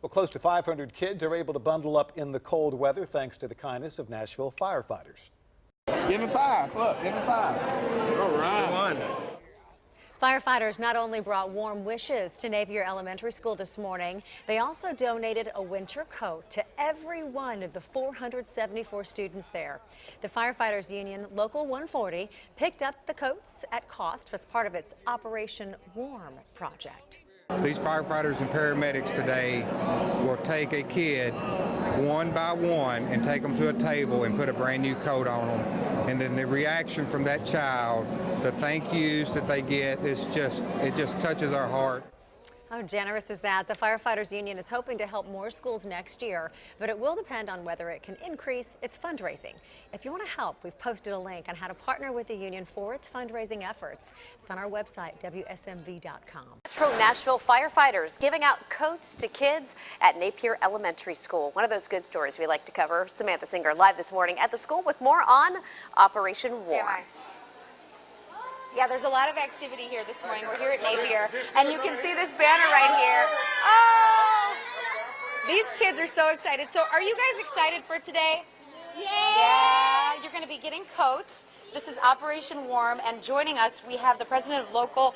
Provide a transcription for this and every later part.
Well, close to 500 kids are able to bundle up in the cold weather thanks to the kindness of Nashville firefighters. Give me five. Look, give me five. All right. Firefighters not only brought warm wishes to Napier Elementary School this morning, they also donated a winter coat to every one of the 474 students there. The Firefighters Union Local 140 picked up the coats at cost as part of its Operation Warm project. These firefighters and paramedics today will take a kid one by one and take them to a table and put a brand new coat on them. And then the reaction from that child, the thank yous that they get, it just touches our heart. How generous is that? The Firefighters Union is hoping to help more schools next year, but it will depend on whether it can increase its fundraising. If you want to help, we've posted a link on how to partner with the union for its fundraising efforts. It's on our website, WSMV.com. Metro Nashville firefighters giving out coats to kids at Napier Elementary School. One of those good stories we like to cover. Samantha Singer live this morning at the school with more on Operation Warm. Yeah, there's a lot of activity here this morning. We're here at Napier, and you can see this banner right here. Oh! These kids are so excited. So are you guys excited for today? Yeah! You're going to be getting coats. This is Operation Warm, and joining us, we have the president of Local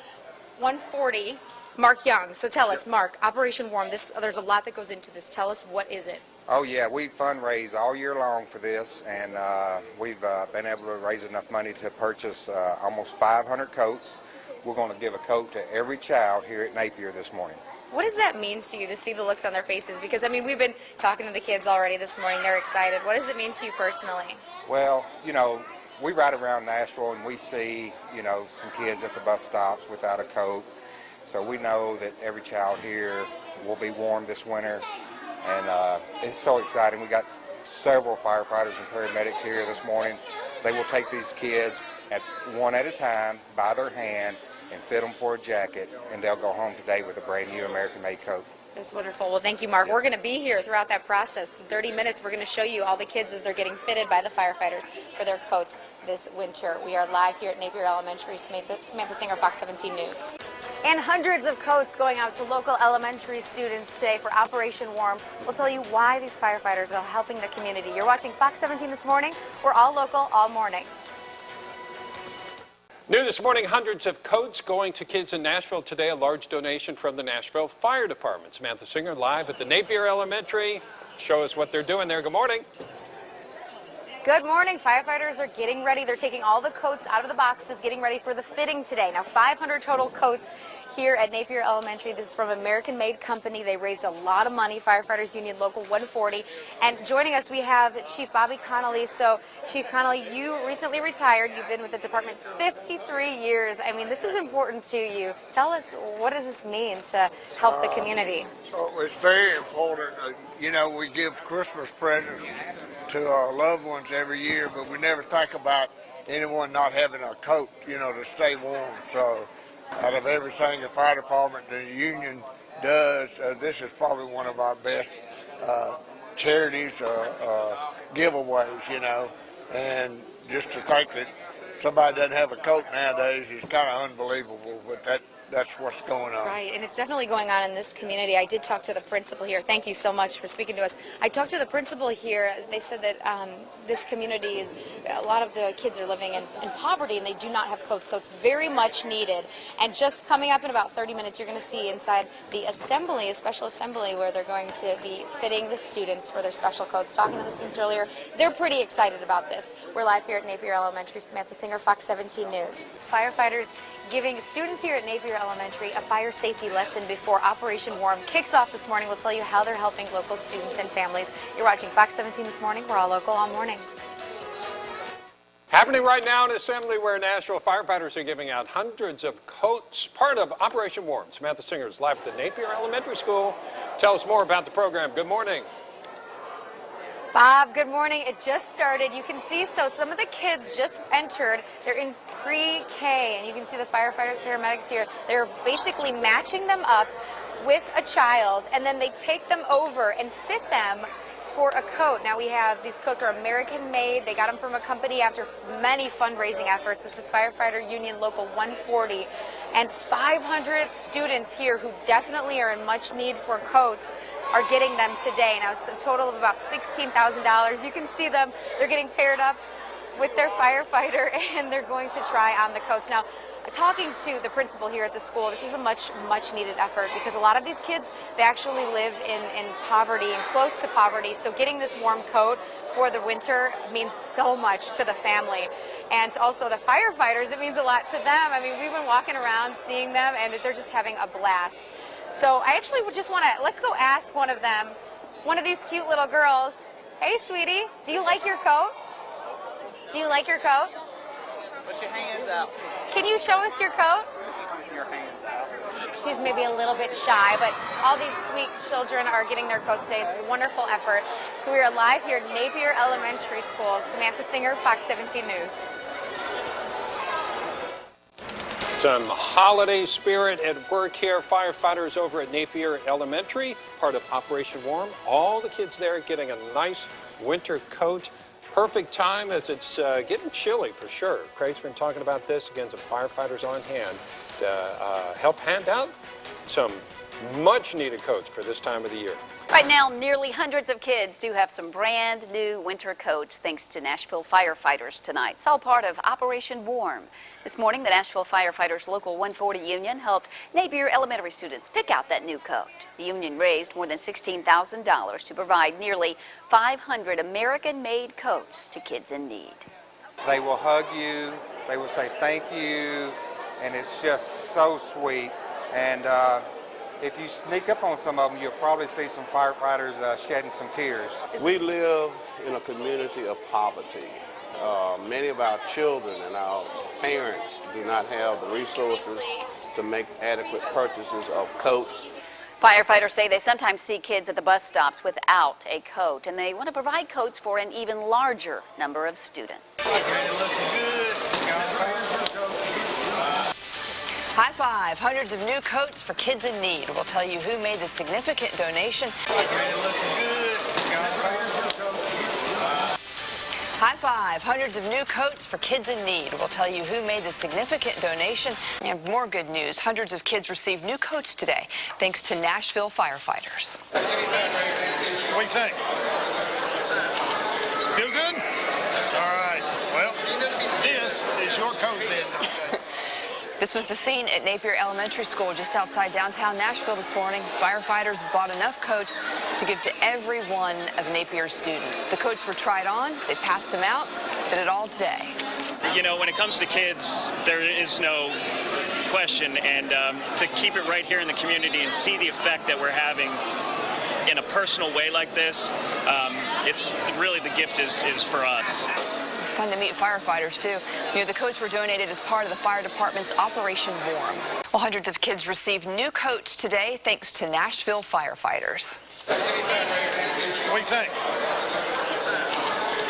140, Mark Young. So tell us, Mark, Operation Warm, there's a lot that goes into this. Tell us, what is it? Oh yeah, we fundraise all year long for this, and we've been able to raise enough money to purchase almost 500 coats. We're going to give a coat to every child here at Napier this morning. What does that mean to you to see the looks on their faces? Because, I mean, we've been talking to the kids already this morning. They're excited. What does it mean to you personally? Well, you know, we ride around Nashville and we see, you know, some kids at the bus stops without a coat. So we know that every child here will be warm this winter. And it's so exciting. We got several firefighters and paramedics here this morning. They will take these kids one at a time by their hand and fit them for a jacket, and they'll go home today with a brand new American-made coat. That's wonderful. Well, thank you, Mark. We're going to be here throughout that process. In 30 minutes, we're going to show you all the kids as they're getting fitted by the firefighters for their coats this winter. We are live here at Napier Elementary. Samantha Singer, Fox 17 News. And hundreds of coats going out to local elementary students today for Operation Warm. We'll tell you why these firefighters are helping the community. You're watching Fox 17 this morning. We're all local, all morning. New this morning, hundreds of coats going to kids in Nashville today. A large donation from the Nashville Fire Department. Samantha Singer live at the Napier Elementary. Show us what they're doing there. Good morning. Good morning. Firefighters are getting ready. They're taking all the coats out of the boxes, getting ready for the fitting today. Now, 500 total coats here at Napier Elementary. This is from American-made company. They raised a lot of money, Firefighters Union Local 140. And joining us, we have Chief Bobby Connolly. So, Chief Connolly, you recently retired. You've been with the department 53 years. I mean, this is important to you. Tell us, what does this mean to help the community? Oh, it's very important. You know, we give Christmas presents to our loved ones every year, but we never think about anyone not having a coat, you know, to stay warm. So, out of everything the fire department, the union does, this is probably one of our best charities, giveaways, you know. And just to think that somebody doesn't have a coat nowadays is kind of unbelievable, but that's what's going on. Right, and it's definitely going on in this community. I did talk to the principal here. Thank you so much for speaking to us. I talked to the principal here. They said that this community is, a lot of the kids are living in poverty and they do not have coats, so it's very much needed. And just coming up in about 30 minutes, you're going to see inside the assembly, a special assembly, where they're going to be fitting the students for their special coats. Talking to the students earlier, they're pretty excited about this. We're live here at Napier Elementary. Samantha Singer, Fox 17 News. Firefighters giving students here at Napier Elementary a fire safety lesson before Operation Warm kicks off this morning. We'll tell you how they're helping local students and families. You're watching Fox 17 this morning. We're all local all morning. Happening right now in Assembly, where Nashville firefighters are giving out hundreds of coats, part of Operation Warm. Samantha Singer is live at the Napier Elementary School. Tell us more about the program. Good morning. Bob, good morning. It just started. You can see, so some of the kids just entered. They're in pre-K, and you can see the firefighters, paramedics here. They're basically matching them up with a child, and then they take them over and fit them for a coat. Now we have, these coats are American-made. They got them from a company after many fundraising efforts. This is Firefighter Union Local 140. And 500 students here who definitely are in much need for coats. are getting them today. Now, it's a total of about $16,000. You can see them. They're getting paired up with their firefighter, and they're going to try on the coats. Now, talking to the principal here at the school, this is a much needed effort because a lot of these kids, they actually live in poverty and close to poverty. So getting this warm coat for the winter means so much to the family. And also the firefighters, it means a lot to them. I mean, we've been walking around seeing them and they're just having a blast. So I actually would just want to, let's go ask one of them, one of these cute little girls. Hey, sweetie, do you like your coat? Do you like your coat? Put your hands out. Can you show us your coat? Your hands out. She's maybe a little bit shy, but all these sweet children are getting their coats today. It's a wonderful effort. So we are live here at Napier Elementary School. Samantha Singer, Fox 17 News. Some holiday spirit at work here. Firefighters over at Napier Elementary, part of Operation Warm. All the kids there getting a nice winter coat. Perfect time as it's getting chilly for sure. Craig's been talking about this. Again, some firefighters on hand to help hand out some much needed coats for this time of the year. Right now, nearly hundreds of kids do have some brand new winter coats thanks to Nashville firefighters tonight. It's all part of Operation Warm. This morning, the Nashville Firefighters Local 140 Union helped Napier Elementary students pick out that new coat. The union raised more than $16,000 to provide nearly 500 American-made coats to kids in need. They will hug you, they will say thank you, and it's just so sweet. And if you sneak up on some of them, you'll probably see some firefighters shedding some tears. We live in a community of poverty. Many of our children and our parents do not have the resources to make adequate purchases of coats. Firefighters say they sometimes see kids at the bus stops without a coat, and they want to provide coats for an even larger number of students. High five. Hundreds of new coats for kids in need. We'll tell you who made the significant donation. High five. Hundreds of new coats for kids in need. We'll tell you who made the significant donation. And more good news. Hundreds of kids received new coats today, thanks to Nashville firefighters. What do you think? Still good? All right. Well, this is your coat then. This was the scene at Napier Elementary School just outside downtown Nashville this morning. Firefighters bought enough coats to give to every one of Napier's students. The coats were tried on, they passed them out, did it all today. You know, when it comes to kids, there is no question, and to keep it right here in the community and see the effect that we're having in a personal way like this, it's really the gift is for us. Fun to meet firefighters too. You know, the coats were donated as part of the fire department's Operation Warm. Well, hundreds of kids received new coats today thanks to Nashville firefighters. What do you think?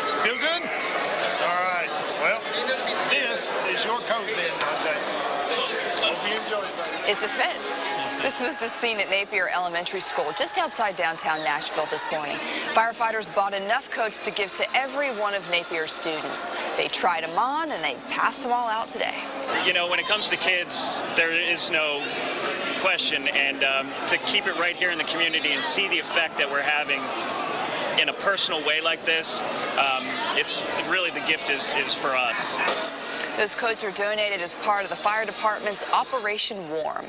Still good? All right. Well, this is your coat then, I'll tell you. Hope you enjoy it, buddy. It's a fit. This was the scene at Napier Elementary School just outside downtown Nashville this morning. Firefighters bought enough coats to give to every one of Napier's students. They tried them on and they passed them all out today. You know, when it comes to kids, there is no question, and to keep it right here in the community and see the effect that we're having in a personal way like this, it's really the gift is for us. Those coats are donated as part of the fire department's Operation Warm.